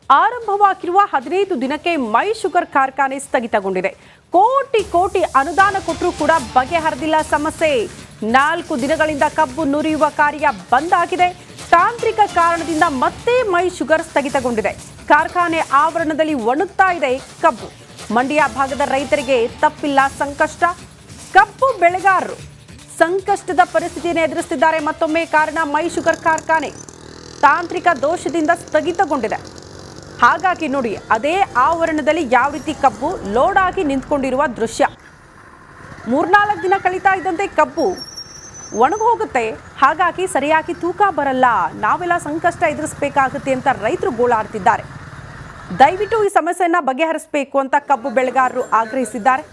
ಆರಂಭವಾಗಿರುವ 15 ದಿನಕ್ಕೆ ಮೈ ಶುಗರ್ ಕಾರ್ಖಾನೆ ಸ್ಥಗಿತಗೊಂಡಿದೆ. ಕೋಟಿ ಕೋಟಿ ಅನುದಾನ ಕೊಟ್ಟರೂ ಕೂಡ ಬಗೆಹರಿದಿಲ್ಲ ಸಮಸ್ಯೆ. 4 ದಿನಗಳಿಂದ ಕಬ್ಬು ನುರಿಯುವ ಕಾರ್ಯ ಬಂದ್ ಆಗಿದೆ. ತಾಂತ್ರಿಕ ಕಾರಣದಿಂದ ಮತ್ತೆ ಮೈ ಶುಗರ್ ಸ್ಥಗಿತಗೊಂಡಿದೆ. ಕಾರ್ಖಾನೆ ಆವರಣದಲ್ಲಿ ಒಣಗ್ತಾ ಇದೆ ಕಬ್ಬು. ಮಂಡ್ಯ ಭಾಗದ ರೈತರಿಗೆ ತಪ್ಪಿಲ್ಲ ಸಂಕಷ್ಟ. ಕಬ್ಬು ಬೆಳೆಗಾರರು ಸಂಕಷ್ಟದ ಪರಿಸ್ಥಿತಿಯನ್ನು ಎದುರಿಸುತ್ತಿದ್ದಾರೆ. ಮತ್ತೊಮ್ಮೆ ಕಾರಣ ಮೈ ಶುಗರ್ ಕಾರ್ಖಾನೆ ತಾಂತ್ರಿಕ ದೋಷದಿಂದ ಸ್ಥಗಿತಗೊಂಡಿದೆ. ಹಾಗಾಗಿ ನೋಡಿ, ಅದೇ ಆವರಣದಲ್ಲಿ ಯಾವ ರೀತಿ ಕಬ್ಬು ಲೋಡ್ ಆಗಿ ನಿಂತ್ಕೊಂಡಿರುವ ದೃಶ್ಯ. 3-4 ದಿನ ಕಳೀತಾ ಇದ್ದಂತೆ ಕಬ್ಬು ಒಣಗೋಗುತ್ತೆ. ಹಾಗಾಗಿ ಸರಿಯಾಗಿ ತೂಕ ಬರಲ್ಲ, ನಾವೆಲ್ಲ ಸಂಕಷ್ಟ ಎದುರಿಸಬೇಕಾಗುತ್ತೆ ಅಂತ ರೈತರು ಗೋಳಾಡ್ತಿದ್ದಾರೆ. ದಯವಿಟ್ಟು ಈ ಸಮಸ್ಯೆಯನ್ನ ಬಗೆಹರಿಸಬೇಕು ಅಂತ ಕಬ್ಬು ಬೆಳೆಗಾರರು ಆಗ್ರಹಿಸಿದ್ದಾರೆ.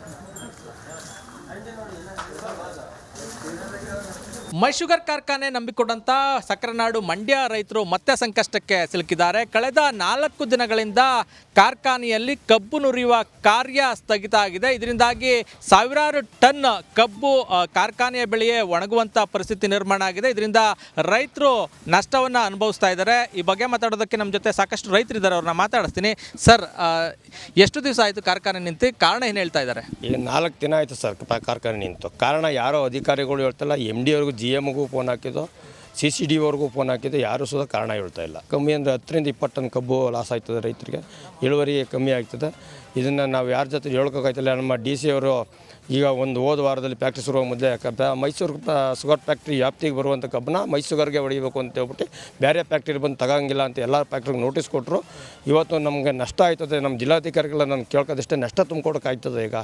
ಮೈ ಶುಗರ್ ಕಾರ್ಖಾನೆ ನಂಬಿಕೊಂಡಂಥ ಸಕ್ಕರೆನಾಡು ಮಂಡ್ಯ ರೈತರು ಮತ್ತೆ ಸಂಕಷ್ಟಕ್ಕೆ ಸಿಲುಕಿದ್ದಾರೆ. ಕಳೆದ 4 ದಿನಗಳಿಂದ ಕಾರ್ಖಾನೆಯಲ್ಲಿ ಕಬ್ಬು ನುರಿಯುವ ಕಾರ್ಯ ಸ್ಥಗಿತ ಆಗಿದೆ. ಇದರಿಂದಾಗಿ ಸಾವಿರಾರು ಟನ್ ಕಬ್ಬು ಕಾರ್ಖಾನೆಯ ಬೆಳೆಯೇ ಒಣಗುವಂಥ ಪರಿಸ್ಥಿತಿ ನಿರ್ಮಾಣ ಆಗಿದೆ. ಇದರಿಂದ ರೈತರು ನಷ್ಟವನ್ನು ಅನುಭವಿಸ್ತಾ ಇದ್ದಾರೆ. ಈ ಬಗ್ಗೆ ಮಾತಾಡೋದಕ್ಕೆ ನಮ್ಮ ಜೊತೆ ಸಾಕಷ್ಟು ರೈತರಿದ್ದಾರೆ, ಅವ್ರನ್ನ ಮಾತಾಡಿಸ್ತೀನಿ. ಸರ್, ಎಷ್ಟು ದಿವಸ ಆಯಿತು ಕಾರ್ಖಾನೆ ನಿಂತು? ಕಾರಣ ಏನು ಹೇಳ್ತಾ ಇದ್ದಾರೆ? ಈಗ 4 ದಿನ ಆಯಿತು ಸರ್ ಕಾರ್ಖಾನೆ ನಿಂತು. ಕಾರಣ ಯಾರೋ ಅಧಿಕಾರಿಗಳು ಹೇಳ್ತಲ್ಲ. ಎಮ್ ಡಿ ಅವ್ರಿಗೂ GMಗೂ ಫೋನ್ ಹಾಕಿದ್ದು, CCD ಅವ್ರಿಗೂ ಫೋನ್ ಹಾಕಿದ್ದು, ಯಾರೂ ಸುದ ಕಾರಣ ಹೇಳ್ತಾ ಇಲ್ಲ. ಕಮ್ಮಿ ಅಂದರೆ 10ರಿಂದ 20 ಟನ್ ಕಬ್ಬು ಲಾಸ್ ಆಯ್ತದೆ ರೈತರಿಗೆ. ಇಳುವರಿ ಕಮ್ಮಿ ಆಗ್ತದೆ. ಇದನ್ನು ನಾವು ಯಾರ ಜೊತೆ ಹೇಳ್ಕೋಕ್ಕಾಯ್ತಲ್ಲ. ನಮ್ಮ DC ಅವರು ಈಗ ಹೋದ ವಾರದಲ್ಲಿ ಫ್ಯಾಕ್ಟ್ರಿ ಶುರುವ ಮೊದಲೇ ಮೈಸೂರು ಶುಗರ್ ಫ್ಯಾಕ್ಟ್ರಿ ವ್ಯಾಪ್ತಿಗೆ ಬರುವಂಥ ಕಬ್ಬನ್ನ ಮೈಸೂರಿಗೆ ಹೊಡಿಬೇಕು ಅಂತ ಹೇಳ್ಬಿಟ್ಟು ಬೇರೆ ಫ್ಯಾಕ್ಟ್ರಿ ಬಂದು ತಗೋಂಗಿಲ್ಲ ಅಂತ ಎಲ್ಲ ಫ್ಯಾಕ್ಟ್ರಿಗೆ ನೋಟಿಸ್ ಕೊಟ್ಟರು. ಇವತ್ತು ನಮಗೆ ನಷ್ಟ ಆಯ್ತದೆ. ನಮ್ಮ ಜಿಲ್ಲಾಧಿಕಾರಿಗಳ ನಾನು ಕೇಳ್ಕೋದಷ್ಟೇ, ನಷ್ಟ ತುಂಬಿಕೊಡೋಕ್ಕಾಗ್ತದೆ. ಈಗ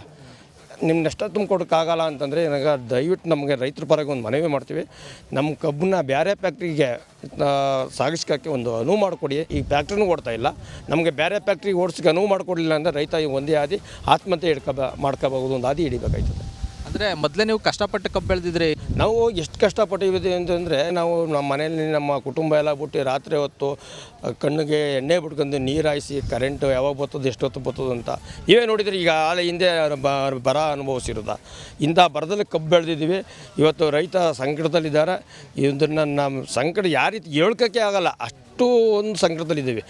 ನಿಮ್ಮ ನಷ್ಟ ತುಂಬಿಕೊಡೋಕ್ಕಾಗಲ್ಲ ಅಂತಂದರೆ ನನಗೆ ದಯವಿಟ್ಟು ನಮಗೆ ರೈತರ ಪರವಾಗಿ ಒಂದು ಮನವಿ ಮಾಡ್ತೀವಿ. ನಮ್ಮ ಕಬ್ಬನ್ನ ಬೇರೆ ಫ್ಯಾಕ್ಟ್ರಿಗೆ ಸಾಗಿಸ್ಕೋಕ್ಕೆ ಒಂದು ಅನುವು ಮಾಡಿಕೊಡಿ. ಈ ಫ್ಯಾಕ್ಟ್ರಿನೂ ಓಡ್ತಾ ಇಲ್ಲ. ನಮಗೆ ಬೇರೆ ಫ್ಯಾಕ್ಟ್ರಿಗೆ ಓಡಿಸೋಕ್ಕೆ ಅನುವು ಮಾಡಿಕೊಡಲಿಲ್ಲ ಅಂದರೆ ರೈತ ಒಂದೇ ಆದಿ ಆತ್ಮಹತ್ಯೆ ಮಾಡ್ಕೋಬಹುದು, ಒಂದು ಆದಿ ಹಿಡಿಬೇಕಾಯ್ತದೆ. ಅಂದರೆ ಮೊದಲೇ ನೀವು ಕಷ್ಟಪಟ್ಟು ಕಬ್ಬು ಬೆಳೆದಿದ್ರಿ. ನಾವು ಎಷ್ಟು ಕಷ್ಟಪಟ್ಟಿದ್ದೀವಿ ಅಂತಂದರೆ, ನಾವು ನಮ್ಮ ಮನೆಯಲ್ಲಿ ನಮ್ಮ ಕುಟುಂಬ ಎಲ್ಲ ಬಿಟ್ಟು ರಾತ್ರಿ ಹೊತ್ತು ಕಣ್ಣಿಗೆ ಎಣ್ಣೆ ಬಿಟ್ಕೊಂಡು ನೀರು ಹಾಯಿಸಿ ಕರೆಂಟ್ ಯಾವಾಗ ಬರ್ತದೆ ಎಷ್ಟೊತ್ತು ಬರ್ತದೆ ಅಂತ ಇವೇ ನೋಡಿದರೆ ಈಗ ಆಲೆ ಹಿಂದೆ ಬರ ಅನುಭವಿಸಿರೋದ. ಇಂಥ ಬರದಲ್ಲಿ ಕಬ್ಬು ಬೆಳೆದಿದ್ದೀವಿ. ಇವತ್ತು ರೈತ ಸಂಕಟದಲ್ಲಿದ್ದಾರೆ. ಇದನ್ನು ನಮ್ಮ ಸಂಕಟ ಯಾವ ರೀತಿ ಹೇಳ್ಕೋಕ್ಕೆ ಆಗಲ್ಲ, ಅಷ್ಟು ಒಂದು ಸಂಕಟದಲ್ಲಿದ್ದೀವಿ.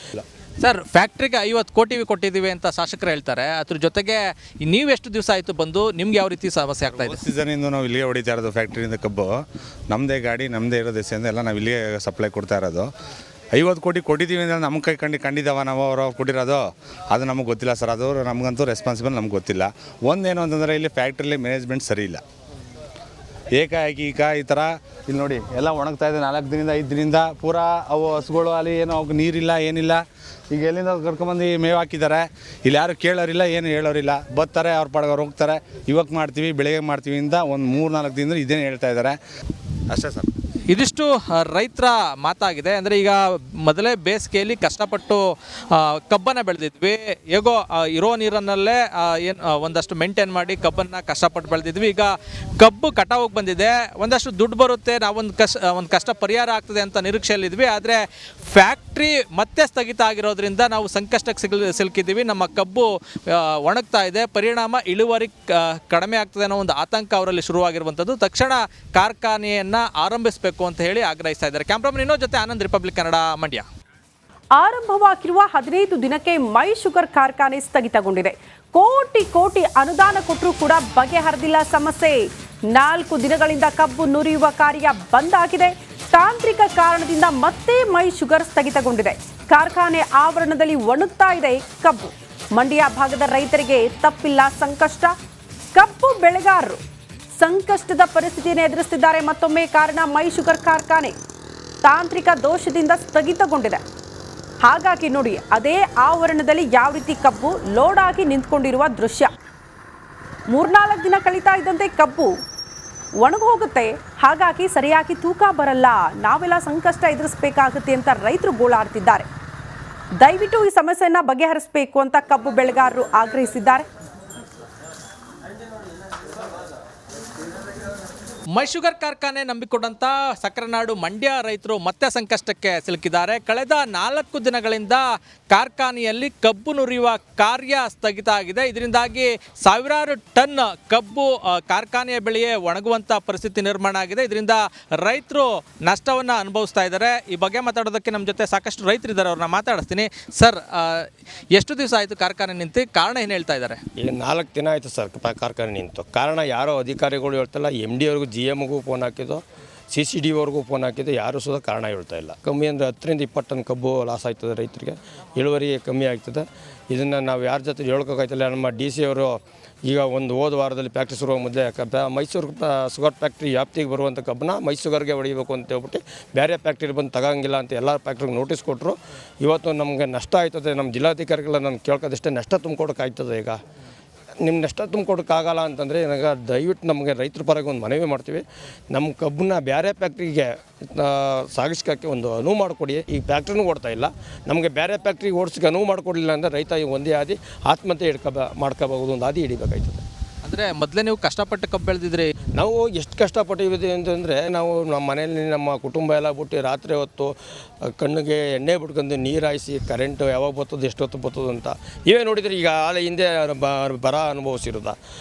ಸರ್, ಫ್ಯಾಕ್ಟ್ರಿಗೆ 50 ಕೋಟಿ ಕೊಟ್ಟಿದ್ದೀವಿ ಅಂತ ಶಾಸಕರು ಹೇಳ್ತಾರೆ. ಅದ್ರ ಜೊತೆಗೆ ನೀವು ಎಷ್ಟು ದಿವಸ ಆಯಿತು ಬಂದು? ನಿಮ್ಗೆ ಯಾವ ರೀತಿ ಸಮಸ್ಯೆ ಆಗ್ತಾ ಇದೆ? ಸೀಸನಿಂದ ನಾವು ಇಲ್ಲಿಗೆ ಹೊಡಿತಾ ಇರೋದು. ಫ್ಯಾಕ್ಟ್ರಿಯಿಂದ ಕಬ್ಬು ನಮ್ಮದೇ ಗಾಡಿ, ನಮ್ಮದೇ ಇರೋ ದೇಶದಿಂದ ಎಲ್ಲ ನಾವು ಇಲ್ಲಿಗೆ ಸಪ್ಲೈ ಕೊಡ್ತಾ ಇರೋದು. 50 ಕೋಟಿ ಕೊಟ್ಟಿದ್ದೀವಿ ಅಂದರೆ ನಮ್ಮ ಕೈ ಕಂಡಿದ್ದಾವ ನಾವು ಅವ್ರು ಕೊಟ್ಟಿರೋದು? ಅದು ನಮಗೆ ಗೊತ್ತಿಲ್ಲ ಸರ್. ಅದು ನಮಗಂತೂ ರೆಸ್ಪಾನ್ಸಿಬಲ್ ನಮ್ಗೆ ಗೊತ್ತಿಲ್ಲ. ಒಂದೇನು ಅಂತಂದರೆ ಇಲ್ಲಿ ಫ್ಯಾಕ್ಟ್ರಿಲಿ ಮ್ಯಾನೇಜ್ಮೆಂಟ್ ಸರಿ ಇಲ್ಲ. ಏಕಾಏಕಿ ಈ ಥರ ಇಲ್ಲಿ ನೋಡಿ ಎಲ್ಲ ಒಣಗ್ತಾ ಇದೆ. 4 ದಿನದಿಂದ 5 ದಿನದಿಂದ ಪೂರಾ ಅವು ಹಸುಗಳು ಅಲ್ಲಿ ಏನೋ ಅವ್ಕೆ ನೀರಿಲ್ಲ, ಏನಿಲ್ಲ. ಈಗ ಎಲ್ಲಿಂದ ಕರ್ಕೊಂಬಂದು ಮೇವು ಹಾಕಿದ್ದಾರೆ. ಇಲ್ಲಿ ಯಾರು ಕೇಳೋರಿಲ್ಲ, ಏನು ಹೇಳೋರಿಲ್ಲ. ಬರ್ತಾರೆ, ಅವ್ರ ಪಾಡ್ಗೆ ಹೋಗ್ತಾರೆ. ಇವಾಗ ಮಾಡ್ತೀವಿ, ಬೆಳಗ್ಗೆ ಮಾಡ್ತೀವಿ ಇಂದ ಒಂದು 3-4 ದಿನದಿಂದ ಇದೇನು ಹೇಳ್ತಾ ಇದ್ದಾರೆ ಅಷ್ಟೇ ಸರ್. ಇದಿಷ್ಟು ರೈತರ ಮಾತಾಗಿದೆ. ಅಂದರೆ ಈಗ ಮೊದಲೇ ಬೇಸಿಗೆಯಲ್ಲಿ ಕಷ್ಟಪಟ್ಟು ಕಬ್ಬನ್ನು ಬೆಳೆದಿದ್ವಿ. ಹೇಗೋ ಇರೋ ನೀರನ್ನಲ್ಲೇ ಒಂದಷ್ಟು ಮೇಂಟೈನ್ ಮಾಡಿ ಕಬ್ಬನ್ನು ಕಷ್ಟಪಟ್ಟು ಬೆಳೆದಿದ್ವಿ. ಈಗ ಕಬ್ಬು ಕಟಾವಿಗೆ ಬಂದಿದೆ, ಒಂದಷ್ಟು ದುಡ್ಡು ಬರುತ್ತೆ, ಒಂದು ಕಷ್ಟ ಪರಿಹಾರ ಆಗ್ತದೆ ಅಂತ ನಿರೀಕ್ಷೆಯಲ್ಲಿದ್ವಿ. ಆದರೆ ಫ್ಯಾಕ್ಟ್ರಿ ಮತ್ತೆ ಸ್ಥಗಿತ ಆಗಿರೋದ್ರಿಂದ ನಾವು ಸಂಕಷ್ಟಕ್ಕೆ ಸಿಲುಕಿದ್ದೀವಿ. ನಮ್ಮ ಕಬ್ಬು ಒಣಗ್ತಾ ಇದೆ, ಪರಿಣಾಮ ಇಳುವರಿ ಕಡಿಮೆ ಆಗ್ತದೆ ಅನ್ನೋ ಒಂದು ಆತಂಕ ಅವರಲ್ಲಿ ಶುರುವಾಗಿರುವಂಥದ್ದು. ತಕ್ಷಣ ಕಾರ್ಖಾನೆಯನ್ನು ಆರಂಭಿಸಬೇಕು ಅಂತ ಹೇಳಿ ಆಗ್ರಹಿಸ್ತಾ ಇದ್ದಾರೆ. ಕ್ಯಾಮ್ರಾಮನ್ ಇನ್ನೋ ಜೊತೆ ಆನಂದ್, ರಿಪಬ್ಲಿಕ್ ಕನ್ನಡ, ಮಂಡ್ಯ. ಆರಂಭವಾಗಿರುವ 15 ದಿನಕ್ಕೆ ಮೈ ಶುಗರ್ ಕಾರ್ಖಾನೆ ಸ್ಥಗಿತಗೊಂಡಿದೆ. ಕೋಟಿ ಕೋಟಿ ಅನುದಾನ ಕೊಟ್ಟರೂ ಕೂಡ ಬಗೆಹರಿದಿಲ್ಲ ಸಮಸ್ಯೆ. 4 ದಿನಗಳಿಂದ ಕಬ್ಬು ನುರಿಯುವ ಕಾರ್ಯ ಬಂದ್ ಆಗಿದೆ. ತಾಂತ್ರಿಕ ಕಾರಣದಿಂದ ಮತ್ತೆ ಮೈ ಶುಗರ್ ಸ್ಥಗಿತಗೊಂಡಿದೆ. ಕಾರ್ಖಾನೆ ಆವರಣದಲ್ಲಿ ಒಣಗ್ತಾ ಇದೆ ಕಬ್ಬು. ಮಂಡ್ಯ ಭಾಗದ ರೈತರಿಗೆ ತಪ್ಪಿಲ್ಲ ಸಂಕಷ್ಟ. ಕಬ್ಬು ಬೆಳೆಗಾರರು ಸಂಕಷ್ಟದ ಪರಿಸ್ಥಿತಿಯನ್ನು ಎದುರಿಸುತ್ತಿದ್ದಾರೆ. ಮತ್ತೊಮ್ಮೆ ಕಾರಣ ಮೈ ಶುಗರ್ ಕಾರ್ಖಾನೆ ತಾಂತ್ರಿಕ ದೋಷದಿಂದ ಸ್ಥಗಿತಗೊಂಡಿದೆ. ಹಾಗಾಗಿ ನೋಡಿ, ಅದೇ ಆವರಣದಲ್ಲಿ ಯಾವ ರೀತಿ ಕಬ್ಬು ಲೋಡ್ ಆಗಿ ನಿಂತ್ಕೊಂಡಿರುವ ದೃಶ್ಯ. 3-4 ದಿನ ಕಳೀತಾ ಇದ್ದಂತೆ ಕಬ್ಬು ಒಣಗೋಗುತ್ತೆ. ಹಾಗಾಗಿ ಸರಿಯಾಗಿ ತೂಕ ಬರಲ್ಲ, ನಾವೆಲ್ಲ ಸಂಕಷ್ಟ ಎದುರಿಸಬೇಕಾಗುತ್ತೆ ಅಂತ ರೈತರು ಗೋಳಾಡ್ತಿದ್ದಾರೆ. ದಯವಿಟ್ಟು ಈ ಸಮಸ್ಯೆಯನ್ನ ಬಗೆಹರಿಸಬೇಕು ಅಂತ ಕಬ್ಬು ಬೆಳೆಗಾರರು ಆಗ್ರಹಿಸಿದ್ದಾರೆ. ಮೈ ಶುಗರ್ ಕಾರ್ಖಾನೆ ನಂಬಿಕೊಂಡಂತ ಸಕ್ಕರೆನಾಡು ಮಂಡ್ಯ ರೈತರು ಮತ್ತೆ ಸಂಕಷ್ಟಕ್ಕೆ ಸಿಲುಕಿದ್ದಾರೆ. ಕಳೆದ 4 ದಿನಗಳಿಂದ ಕಾರ್ಖಾನೆಯಲ್ಲಿ ಕಬ್ಬು ನುರಿಯುವ ಕಾರ್ಯ ಸ್ಥಗಿತ ಆಗಿದೆ. ಇದರಿಂದಾಗಿ ಸಾವಿರಾರು ಟನ್ ಕಬ್ಬು ಕಾರ್ಖಾನೆಯ ಬೆಳೆಯೇ ಒಣಗುವಂಥ ಪರಿಸ್ಥಿತಿ ನಿರ್ಮಾಣ ಆಗಿದೆ. ಇದರಿಂದ ರೈತರು ನಷ್ಟವನ್ನು ಅನುಭವಿಸ್ತಾ ಇದ್ದಾರೆ. ಈ ಬಗ್ಗೆ ಮಾತಾಡೋದಕ್ಕೆ ನಮ್ಮ ಜೊತೆ ಸಾಕಷ್ಟು ರೈತರಿದ್ದಾರೆ, ಅವ್ರನ್ನ ಮಾತಾಡಿಸ್ತೀನಿ. ಸರ್, ಎಷ್ಟು ದಿವಸ ಆಯಿತು ಕಾರ್ಖಾನೆ ನಿಂತು? ಕಾರಣ ಏನು ಹೇಳ್ತಾ ಇದ್ದಾರೆ? ಈಗ 4 ದಿನ ಆಯಿತು ಸರ್ ಕಾರ್ಖಾನೆ ನಿಂತು. ಕಾರಣ ಯಾರೋ ಅಧಿಕಾರಿಗಳು ಹೇಳ್ತಲ್ಲ, MD ಅವ್ರಿಗೂ GMಗೂ ಫೋನ್ ಹಾಕಿದ್ದು, CCDವರೆಗೂ ಫೋನ್ ಹಾಕಿದ್ದು, ಯಾರೂ ಸುದ ಕಾರಣ ಹೇಳ್ತಾ ಇಲ್ಲ. ಕಮ್ಮಿ ಅಂದರೆ 10ರಿಂದ 20 ಟನ್ ಕಬ್ಬು ಲಾಸ್ ಆಯ್ತದೆ ರೈತರಿಗೆ, ಇಳುವರಿ ಕಮ್ಮಿ ಆಗ್ತದೆ. ಇದನ್ನು ನಾವು ಯಾರ ಜೊತೆ ಹೇಳ್ಕೋಕ್ಕಾಯ್ತಲ್ಲ. ನಮ್ಮ DC ಅವರು ಈಗ ಹೋದ ವಾರದಲ್ಲಿ ಫ್ಯಾಕ್ಟ್ರಿ ಶುರುವ ಮುದ್ದೆ ಮೈಸೂರು ಶುಗರ್ ಫ್ಯಾಕ್ಟ್ರಿ ವ್ಯಾಪ್ತಿಗೆ ಬರುವಂಥ ಕಬ್ಬನ್ನ ಮೈಸೂರಿಗೆ ಹೊಡಿಬೇಕು ಅಂತ ಹೇಳ್ಬಿಟ್ಟು ಬೇರೆ ಫ್ಯಾಕ್ಟ್ರಿ ಬಂದು ತಗೋಂಗಿಲ್ಲ ಅಂತ ಎಲ್ಲ ಫ್ಯಾಕ್ಟ್ರಿಗೆ ನೋಟಿಸ್ ಕೊಟ್ಟರು. ಇವತ್ತು ನಮಗೆ ನಷ್ಟ ಆಯ್ತದೆ. ನಮ್ಮ ಜಿಲ್ಲಾಧಿಕಾರಿಗಳ ನಾನು ಕೇಳ್ಕೋದಷ್ಟೇ ನಷ್ಟ ತುಂಬಿಕೊಡೋಕ್ಕಾಗ್ತದೆ. ಈಗ ನಿಮ್ಮ ನಷ್ಟ ತುಂಬಿಕೊಡೋಕ್ಕಾಗಲ್ಲ ಅಂತಂದರೆ ನನಗೆ ದಯವಿಟ್ಟು ನಮಗೆ ರೈತರ ಪರವಾಗಿ ಒಂದು ಮನವಿ ಮಾಡ್ತೀವಿ. ನಮ್ಮ ಕಬ್ಬನ್ನ ಬೇರೆ ಫ್ಯಾಕ್ಟ್ರಿಗೆ ಸಾಗಿಸ್ಕೋಕ್ಕೆ ಒಂದು ಅನುವು ಮಾಡಿಕೊಡಿ. ಈಗ ಫ್ಯಾಕ್ಟ್ರಿನೂ ಓಡ್ತಾ ಇಲ್ಲ, ನಮಗೆ ಬೇರೆ ಫ್ಯಾಕ್ಟ್ರಿಗೆ ಓಡಿಸೋಕೆ ಅನುವು ಮಾಡಿಕೊಡಲಿಲ್ಲ ಅಂದರೆ ರೈತ ಒಂದೇ ಆದಿ ಆತ್ಮಹತ್ಯೆ ಮಾಡ್ಕೋಬಹುದು, ಒಂದು ಆದಿ ಹಿಡಿಬೇಕಾಯ್ತದೆ. ಅಂದರೆ ಮೊದಲೇ ನೀವು ಕಷ್ಟಪಟ್ಟು ಕಬ್ಬು ಬೆಳೆದಿದ್ರಿ. ನಾವು ಎಷ್ಟು ಕಷ್ಟಪಟ್ಟಿದ್ದೀವಿ ಅಂತಂದರೆ, ನಾವು ನಮ್ಮ ಮನೆಯಲ್ಲಿ ನಮ್ಮ ಕುಟುಂಬ ಎಲ್ಲ ಬಿಟ್ಟು ರಾತ್ರಿ ಹೊತ್ತು ಕಣ್ಣಿಗೆ ಎಣ್ಣೆ ಬಿಟ್ಕೊಂಡು ನೀರು ಹಾಯಿಸಿ ಕರೆಂಟು ಯಾವಾಗ ಬರ್ತದೆ ಎಷ್ಟೊತ್ತು ಬರ್ತದೆ ಅಂತ ಇವೇ ನೋಡಿದರೆ. ಈಗ ಆಲೆ ಹಿಂದೆ ಬರ ಅನುಭವಿಸಿರೋದ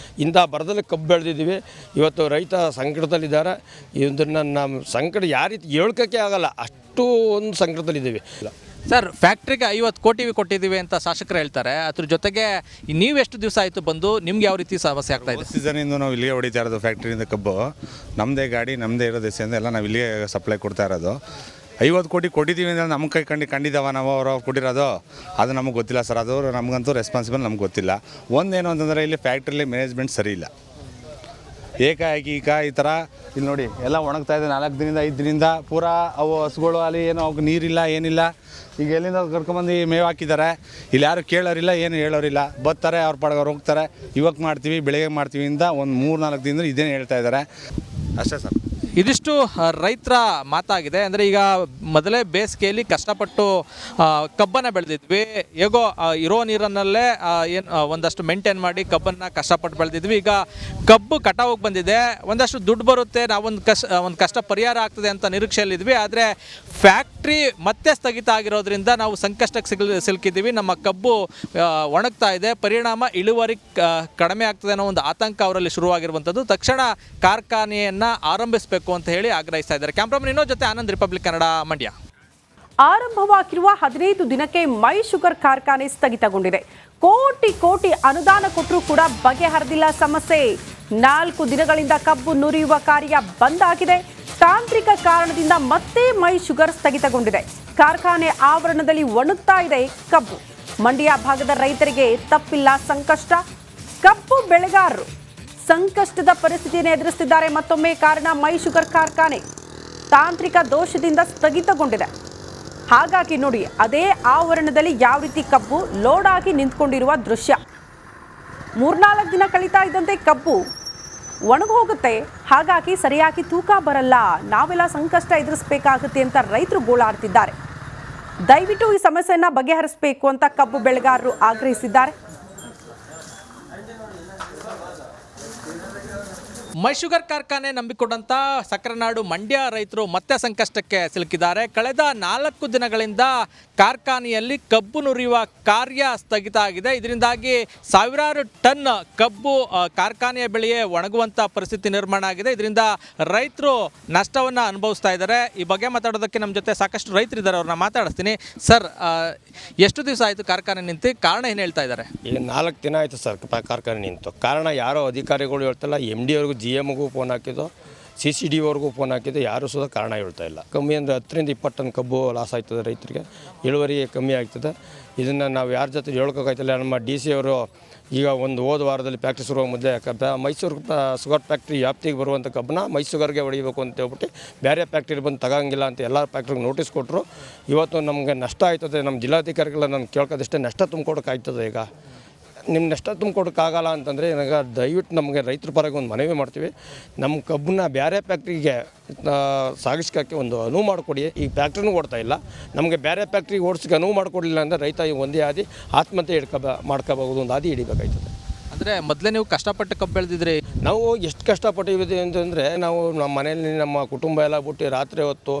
ಇಂಥ ಬರದಲ್ಲಿ ಕಬ್ಬು ಬೆಳೆದಿದ್ದೀವಿ. ಇವತ್ತು ರೈತ ಸಂಕಟದಲ್ಲಿದ್ದಾರೆ. ಇದನ್ನು ನಮ್ಮ ಸಂಕಟ ಯಾವ ರೀತಿ ಹೇಳ್ಕೋಕ್ಕೆ ಆಗಲ್ಲ, ಅಷ್ಟು ಒಂದು ಸಂಕಟದಲ್ಲಿದ್ದೀವಿ. ಸರ್, ಫ್ಯಾಕ್ಟ್ರಿಗೆ 50 ಕೋಟಿ ಕೊಟ್ಟಿದ್ದೀವಿ ಅಂತ ಶಾಸಕರು ಹೇಳ್ತಾರೆ. ಅದ್ರ ಜೊತೆಗೆ ನೀವು ಎಷ್ಟು ದಿವಸ ಆಯಿತು ಬಂದು? ನಿಮ್ಗೆ ಯಾವ ರೀತಿ ಸಮಸ್ಯೆ ಆಗ್ತಾ ಇದೆ? ಸೀಸನಿಂದ ನಾವು ಇಲ್ಲಿಗೆ ಹೊಡಿತಾ ಇರೋದು. ಫ್ಯಾಕ್ಟ್ರಿಯಿಂದ ಕಬ್ಬು ನಮ್ಮದೇ ಗಾಡಿ, ನಮ್ಮದೇ ಇರೋ ದೇಶದಿಂದ ಎಲ್ಲ ನಾವು ಇಲ್ಲಿಗೆ ಸಪ್ಲೈ ಕೊಡ್ತಾ ಇರೋದು. 50 ಕೋಟಿ ಕೊಟ್ಟಿದ್ದೀವಿ ಅಂದರೆ ನಮ್ಮ ಕೈ ಕಂಡಿದ್ದಾವ ನಾವು ಅವ್ರು ಕೊಟ್ಟಿರೋದು, ಅದು ನಮಗೆ ಗೊತ್ತಿಲ್ಲ ಸರ್. ಅದು ನಮಗಂತೂ ರೆಸ್ಪಾನ್ಸಿಬಲ್ ನಮ್ಗೆ ಗೊತ್ತಿಲ್ಲ. ಒಂದೇನು ಅಂತಂದರೆ ಇಲ್ಲಿ ಫ್ಯಾಕ್ಟ್ರಿಲಿ ಮ್ಯಾನೇಜ್ಮೆಂಟ್ ಸರಿ ಇಲ್ಲ. ಏಕಾಏಕಿ ಈ ಥರ ಇಲ್ಲಿ ನೋಡಿ ಎಲ್ಲ ಒಣಗ್ತಾ ಇದೆ. 4 ದಿನದಿಂದ 5 ದಿನದಿಂದ ಪೂರಾ ಅವು ಹಸುಗಳು ಅಲ್ಲಿ ಏನೋ ಅವ್ಕೆ ನೀರಿಲ್ಲ, ಏನಿಲ್ಲ. ಈಗ ಎಲ್ಲಿಂದ ಕರ್ಕೊಂಬಂದು ಮೇವು ಹಾಕಿದ್ದಾರೆ. ಇಲ್ಲಿ ಯಾರು ಕೇಳೋರಿಲ್ಲ, ಏನು ಹೇಳೋರಿಲ್ಲ. ಬರ್ತಾರೆ, ಅವ್ರ ಪಾಡ್ಗೆ ಅವ್ರು ಹೋಗ್ತಾರೆ. ಇವಾಗ ಮಾಡ್ತೀವಿ, ಬೆಳಗ್ಗೆ ಮಾಡ್ತೀವಿ ಅಂತ ಒಂದು 3-4 ದಿನದಿಂದ ಇದೇನು ಹೇಳ್ತಾ ಇದ್ದಾರೆ ಅಷ್ಟೇ ಸರ್. ಇದಿಷ್ಟು ರೈತರ ಮಾತಾಗಿದೆ. ಅಂದರೆ ಈಗ ಮೊದಲೇ ಬೇಸಿಗೆಯಲ್ಲಿ ಕಷ್ಟಪಟ್ಟು ಕಬ್ಬನ್ನು ಬೆಳೆದಿದ್ವಿ. ಹೇಗೋ ಇರೋ ನೀರನ್ನಲ್ಲೇ ಒಂದಷ್ಟು ಮೇಂಟೈನ್ ಮಾಡಿ ಕಬ್ಬನ್ನು ಕಷ್ಟಪಟ್ಟು ಬೆಳೆದಿದ್ವಿ. ಈಗ ಕಬ್ಬು ಕಟಾವಿಗೆ ಬಂದಿದೆ, ಒಂದಷ್ಟು ದುಡ್ಡು ಬರುತ್ತೆ, ನಾವೊಂದು ಕಷ್ಟ ಪರಿಹಾರ ಆಗ್ತದೆ ಅಂತ ನಿರೀಕ್ಷೆಯಲ್ಲಿದ್ವಿ. ಆದರೆ ಫ್ಯಾಕ್ಟ್ರಿ ಮತ್ತೆ ಸ್ಥಗಿತ ಆಗಿರೋದ್ರಿಂದ ನಾವು ಸಂಕಷ್ಟಕ್ಕೆ ಸಿಲುಕಿದ್ದೀವಿ. ನಮ್ಮ ಕಬ್ಬು ಒಣಗ್ತಾ ಇದೆ, ಪರಿಣಾಮ ಇಳುವರಿ ಕಡಿಮೆ ಆಗ್ತದೆ ಅನ್ನೋ ಒಂದು ಆತಂಕ ಅವರಲ್ಲಿ ಶುರುವಾಗಿರುವಂಥದ್ದು. ತಕ್ಷಣ ಕಾರ್ಖಾನೆಯನ್ನು ಆರಂಭಿಸಬೇಕು ಅಂತ ಹೇಳಿ ಆಗ್ರಹಿಸ್ತಾ ಇದ್ದಾರೆ. ಕ್ಯಾಮ್ರಾಮನ್ ಇನ್ನೋ ಜೊತೆ ಆನಂದ್, ರಿಪಬ್ಲಿಕ್ ಕನ್ನಡ, ಮಂಡ್ಯ. ಆರಂಭವಾಗಿರುವ 15 ದಿನಕ್ಕೆ ಮೈ ಶುಗರ್ ಕಾರ್ಖಾನೆ ಸ್ಥಗಿತಗೊಂಡಿದೆ. ಕೋಟಿ ಅನುದಾನ ಕೊಟ್ಟರೂ ಕೂಡ ಬಗೆಹರಿದಿಲ್ಲ ಸಮಸ್ಯೆ. 4 ದಿನಗಳಿಂದ ಕಬ್ಬು ನುರಿಯುವ ಕಾರ್ಯ ಬಂದ್ ಆಗಿದೆ. ತಾಂತ್ರಿಕ ಕಾರಣದಿಂದ ಮತ್ತೆ ಮೈ ಶುಗರ್ ಸ್ಥಗಿತಗೊಂಡಿದೆ. ಕಾರ್ಖಾನೆ ಆವರಣದಲ್ಲಿ ಒಣಗ್ತಾ ಇದೆ ಕಬ್ಬು. ಮಂಡ್ಯ ಭಾಗದ ರೈತರಿಗೆ ತಪ್ಪಿಲ್ಲ ಸಂಕಷ್ಟ. ಕಬ್ಬು ಬೆಳೆಗಾರರು ಸಂಕಷ್ಟದ ಪರಿಸ್ಥಿತಿಯನ್ನು ಎದುರಿಸುತ್ತಿದ್ದಾರೆ. ಮತ್ತೊಮ್ಮೆ ಕಾರಣ ಮೈ ಶುಗರ್ ಕಾರ್ಖಾನೆ ತಾಂತ್ರಿಕ ದೋಷದಿಂದ ಸ್ಥಗಿತಗೊಂಡಿದೆ. ಹಾಗಾಗಿ ನೋಡಿ, ಅದೇ ಆವರಣದಲ್ಲಿ ಯಾವ ರೀತಿ ಕಬ್ಬು ಲೋಡ್ ಆಗಿ ನಿಂತ್ಕೊಂಡಿರುವ ದೃಶ್ಯ. 3-4 ದಿನ ಕಳೀತಾ ಇದ್ದಂತೆ ಕಬ್ಬು ಒಣಗೋಗುತ್ತೆ. ಹಾಗಾಗಿ ಸರಿಯಾಗಿ ತೂಕ ಬರಲ್ಲ, ನಾವೆಲ್ಲ ಸಂಕಷ್ಟ ಎದುರಿಸಬೇಕಾಗುತ್ತೆ ಅಂತ ರೈತರು ಗೋಳಾಡ್ತಿದ್ದಾರೆ. ದಯವಿಟ್ಟು ಈ ಸಮಸ್ಯೆಯನ್ನ ಬಗೆಹರಿಸಬೇಕು ಅಂತ ಕಬ್ಬು ಬೆಳೆಗಾರರು ಆಗ್ರಹಿಸಿದ್ದಾರೆ. ಮೈ ಶುಗರ್ ಕಾರ್ಖಾನೆ ನಂಬಿಕೊಂಡಂತ ಸಕ್ಕರೆನಾಡು ಮಂಡ್ಯ ರೈತರು ಮತ್ತೆ ಸಂಕಷ್ಟಕ್ಕೆ ಸಿಲುಕಿದ್ದಾರೆ. ಕಳೆದ 4 ದಿನಗಳಿಂದ ಕಾರ್ಖಾನೆಯಲ್ಲಿ ಕಬ್ಬು ನುರಿಯುವ ಕಾರ್ಯ ಸ್ಥಗಿತ ಆಗಿದೆ. ಇದರಿಂದಾಗಿ ಸಾವಿರಾರು ಟನ್ ಕಬ್ಬು ಕಾರ್ಖಾನೆಯ ಬೆಳೆಯೇ ಒಣಗುವಂಥ ಪರಿಸ್ಥಿತಿ ನಿರ್ಮಾಣ ಆಗಿದೆ. ಇದರಿಂದ ರೈತರು ನಷ್ಟವನ್ನು ಅನುಭವಿಸ್ತಾ ಇದ್ದಾರೆ. ಈ ಬಗ್ಗೆ ಮಾತಾಡೋದಕ್ಕೆ ನಮ್ಮ ಜೊತೆ ಸಾಕಷ್ಟು ರೈತರಿದ್ದಾರೆ, ಅವ್ರನ್ನ ಮಾತಾಡಿಸ್ತೀನಿ. ಸರ್, ಎಷ್ಟು ದಿವಸ ಆಯಿತು ಕಾರ್ಖಾನೆ ನಿಂತು? ಕಾರಣ ಏನು ಹೇಳ್ತಾ ಇದ್ದಾರೆ? ಈಗ 4 ದಿನ ಆಯಿತು ಸರ್ ಕಾರ್ಖಾನೆ ನಿಂತು. ಕಾರಣ ಯಾರೋ ಅಧಿಕಾರಿಗಳು ಹೇಳ್ತಲ್ಲ, MD ಅವ್ರಿಗೂ GMಗೂ ಫೋನ್ ಹಾಕಿದ್ದು, CCDವರೆಗೂ ಫೋನ್ ಹಾಕಿದ್ದು, ಯಾರೂ ಸುದ ಕಾರಣ ಹೇಳ್ತಾ ಇಲ್ಲ. ಕಮ್ಮಿ ಅಂದರೆ 10ರಿಂದ 20 ಟನ್ ಕಬ್ಬು ಲಾಸ್ ಆಯ್ತದೆ ರೈತರಿಗೆ, ಇಳುವರಿ ಕಮ್ಮಿ ಆಗ್ತದೆ. ಇದನ್ನು ನಾವು ಯಾರ ಜೊತೆ ಹೇಳ್ಕೋಕ್ಕಾಯ್ತಲ್ಲ. ನಮ್ಮ DC ಅವರು ಈಗ ಹೋದ ವಾರದಲ್ಲಿ ಫ್ಯಾಕ್ಟ್ರಿ ಶುರುವ ಮುದ್ದೆ ಮೈಸೂರು ಶುಗರ್ ಫ್ಯಾಕ್ಟ್ರಿ ವ್ಯಾಪ್ತಿಗೆ ಬರುವಂಥ ಕಬ್ಬನ್ನ ಮೈಸೂರಿಗೆ ಹೊಡಿಬೇಕು ಅಂತ ಹೇಳ್ಬಿಟ್ಟು ಬೇರೆ ಫ್ಯಾಕ್ಟ್ರಿ ಬಂದು ತಗೋಂಗಿಲ್ಲ ಅಂತ ಎಲ್ಲ ಫ್ಯಾಕ್ಟ್ರಿಗೆ ನೋಟಿಸ್ ಕೊಟ್ಟರು. ಇವತ್ತು ನಮಗೆ ನಷ್ಟ ಆಯ್ತದೆ. ನಮ್ಮ ಜಿಲ್ಲಾಧಿಕಾರಿಗಳ ನಾನು ಕೇಳ್ಕೋದಷ್ಟೇ ನಷ್ಟ ತುಂಬಿಕೊಡೋಕ್ಕಾಗ್ತದೆ. ಈಗ ನಿಮ್ಮ ನಷ್ಟ ತುಂಬಿಕೊಡೋಕ್ಕಾಗಲ್ಲ ಅಂತಂದರೆ ನನಗೆ ದಯವಿಟ್ಟು ನಮಗೆ ರೈತರ ಪರವಾಗಿ ಒಂದು ಮನವಿ ಮಾಡ್ತೀವಿ. ನಮ್ಮ ಕಬ್ಬನ್ನ ಬೇರೆ ಫ್ಯಾಕ್ಟ್ರಿಗೆ ಸಾಗಿಸ್ಕೋಕ್ಕೆ ಒಂದು ಅನುವು ಮಾಡಿಕೊಡಿ. ಈಗ ಫ್ಯಾಕ್ಟ್ರಿನೂ ಓಡ್ತಾ ಇಲ್ಲ, ನಮಗೆ ಬೇರೆ ಫ್ಯಾಕ್ಟ್ರಿಗೆ ಓಡಿಸೋಕೆ ಅನುವು ಮಾಡಿಕೊಡಲಿಲ್ಲ ಅಂದರೆ ರೈತ ಒಂದೇ ಆದಿ ಆತ್ಮಹತ್ಯೆ ಮಾಡ್ಕೋಬಹುದು, ಒಂದು ಆದಿ ಹಿಡಿಬೇಕಾಯ್ತದೆ. ಅಂದರೆ ಮೊದಲೇ ನೀವು ಕಷ್ಟಪಟ್ಟು ಕಬ್ಬು ಬೆಳೆದಿದ್ರಿ. ನಾವು ಎಷ್ಟು ಕಷ್ಟಪಟ್ಟಿದ್ದೀವಿ ಅಂತಂದರೆ ನಾವು ನಮ್ಮ ಮನೆಯಲ್ಲಿ ನಮ್ಮ ಕುಟುಂಬ ಎಲ್ಲ ಬಿಟ್ಟು ರಾತ್ರಿ ಹೊತ್ತು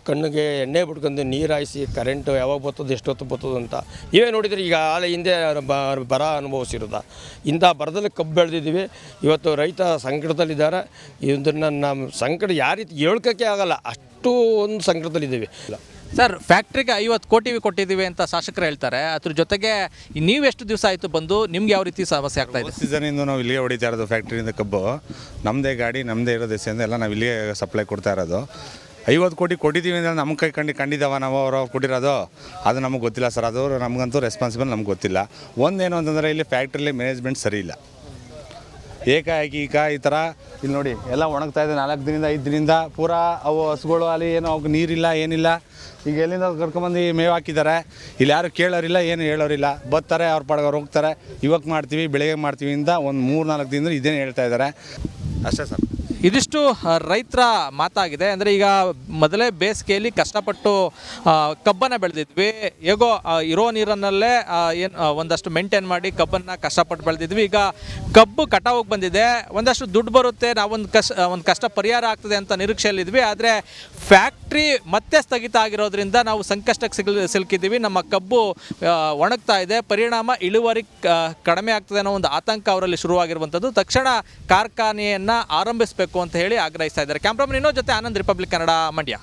ಕಣ್ಣಿಗೆ ಎಣ್ಣೆ ಬಿಟ್ಕೊಂಡು ನೀರು ಹಾಯಿಸಿ ಕರೆಂಟು ಯಾವಾಗ ಬರ್ತದೆ ಎಷ್ಟೊತ್ತು ಬರ್ತದೆ ಅಂತ ಇವೇ ನೋಡಿದರೆ ಈಗ ಆಲೆ ಹಿಂದೆ ಬರ ಅನುಭವಿಸಿರೋದ ಇಂಥ ಬರದಲ್ಲಿ ಕಬ್ಬು ಬೆಳೆದಿದ್ದೀವಿ. ಇವತ್ತು ರೈತ ಸಂಕಟದಲ್ಲಿದ್ದಾರೆ. ಇದನ್ನು ನಮ್ಮ ಸಂಕಟ ಯಾವ ರೀತಿ ಹೇಳ್ಕೋಕ್ಕೆ ಆಗಲ್ಲ, ಅಷ್ಟು ಒಂದು ಸಂಕಟದಲ್ಲಿದ್ದೀವಿ. ಸರ್, ಫ್ಯಾಕ್ಟ್ರಿಗೆ 50 ಕೋಟಿ ಕೊಟ್ಟಿದ್ದೀವಿ ಅಂತ ಶಾಸಕರು ಹೇಳ್ತಾರೆ. ಅದ್ರ ಜೊತೆಗೆ ನೀವು ಎಷ್ಟು ದಿವಸ ಆಯಿತು ಬಂದು, ನಿಮ್ಗೆ ಯಾವ ರೀತಿ ಸಮಸ್ಯೆ ಆಗ್ತಾ ಇದೆ? ಸೀಸನಿಂದ ನಾವು ಇಲ್ಲಿಗೆ ಹೊಡಿತಾ ಇರೋದು ಫ್ಯಾಕ್ಟ್ರಿಯಿಂದ ಕಬ್ಬು. ನಮ್ಮದೇ ಗಾಡಿ ನಮ್ಮದೇ ಇರೋ ದೆಸೆಯಿಂದ ಎಲ್ಲ ನಾವು ಇಲ್ಲಿಗೆ ಸಪ್ಲೈ ಕೊಡ್ತಾ ಇರೋದು. 50 ಕೋಟಿ ಕೊಟ್ಟಿದ್ದೀವಿ ಅಂದರೆ ನಮ್ಮ ಕೈ ಕಂಡಿದ್ದಾವ ನಾವು ಅವ್ರು ಕೊಟ್ಟಿರೋದು ಅದು ನಮಗೆ ಗೊತ್ತಿಲ್ಲ ಸರ್. ಅದು ನಮಗಂತೂ ರೆಸ್ಪಾನ್ಸಿಬಲ್ ನಮ್ಗೆ ಗೊತ್ತಿಲ್ಲ. ಒಂದೇನು ಅಂತಂದರೆ ಇಲ್ಲಿ ಫ್ಯಾಕ್ಟ್ರಿಲಿ ಮ್ಯಾನೇಜ್ಮೆಂಟ್ ಸರಿ ಇಲ್ಲ. ಏಕಾಏಕಿ ಈ ಥರ ಇಲ್ಲಿ ನೋಡಿ ಎಲ್ಲ ಒಣಗ್ತಾ ಇದೆ. 4 ದಿನದಿಂದ 5 ದಿನದಿಂದ ಪೂರಾ ಅವು ಹಸುಗಳು ಅಲ್ಲಿ ಏನೋ ಅವ್ಕೆ ನೀರಿಲ್ಲ ಏನಿಲ್ಲ. ಈಗ ಎಲ್ಲಿಂದ ಕರ್ಕೊಂಬಂದು ಮೇವು ಹಾಕಿದ್ದಾರೆ. ಇಲ್ಲಿ ಯಾರು ಕೇಳೋರಿಲ್ಲ, ಏನು ಹೇಳೋರಿಲ್ಲ. ಬರ್ತಾರೆ ಅವ್ರ ಪಾಡ್ಗೆ ಅವ್ರು ಹೋಗ್ತಾರೆ. ಇವಾಗ ಮಾಡ್ತೀವಿ ಬೆಳಗ್ಗೆ ಮಾಡ್ತೀವಿ ಅಂತ ಒಂದು 3-4 ದಿನದಿಂದ ಇದೇನು ಹೇಳ್ತಾ ಇದ್ದಾರೆ ಅಷ್ಟೇ ಸರ್. ಇದಿಷ್ಟು ರೈತರ ಮಾತಾಗಿದೆ. ಅಂದರೆ ಈಗ ಮೊದಲೇ ಬೇಸಿಗೆಯಲ್ಲಿ ಕಷ್ಟಪಟ್ಟು ಕಬ್ಬನ್ನು ಬೆಳೆದಿದ್ವಿ. ಹೇಗೋ ಇರೋ ನೀರನ್ನಲ್ಲೇ ಒಂದಷ್ಟು ಮೇಂಟೈನ್ ಮಾಡಿ ಕಬ್ಬನ್ನು ಕಷ್ಟಪಟ್ಟು ಬೆಳೆದಿದ್ವಿ. ಈಗ ಕಬ್ಬು ಕಟಾವಿಗೆ ಬಂದಿದೆ, ಒಂದಷ್ಟು ದುಡ್ಡು ಬರುತ್ತೆ, ಒಂದು ಕಷ್ಟ ಪರಿಹಾರ ಆಗ್ತದೆ ಅಂತ ನಿರೀಕ್ಷೆಯಲ್ಲಿದ್ವಿ. ಆದರೆ ಫ್ಯಾಕ್ಟ್ರಿ ಮತ್ತೆ ಸ್ಥಗಿತ ಆಗಿರೋದ್ರಿಂದ ನಾವು ಸಂಕಷ್ಟಕ್ಕೆ ಸಿಲುಕಿದ್ದೀವಿ. ನಮ್ಮ ಕಬ್ಬು ಒಣಗ್ತಾ ಇದೆ, ಪರಿಣಾಮ ಇಳುವರಿ ಕಡಿಮೆ ಆಗ್ತದೆ ಅನ್ನೋ ಒಂದು ಆತಂಕ ಅವರಲ್ಲಿ ಶುರುವಾಗಿರುವಂಥದ್ದು. ತಕ್ಷಣ ಕಾರ್ಖಾನೆಯನ್ನು ಆರಂಭಿಸಬೇಕು ಅಂತ ಹೇಳಿ ಆಗ್ರಹಿಸ್ತಾ ಇದ್ದಾರೆ. ಕ್ಯಾಮ್ರಾಮನ್ ಇನ್ನೋ ಜೊತೆ ಆನಂದ್, ರಿಪಬ್ಲಿಕ್ ಕನ್ನಡ, ಮಂಡ್ಯ.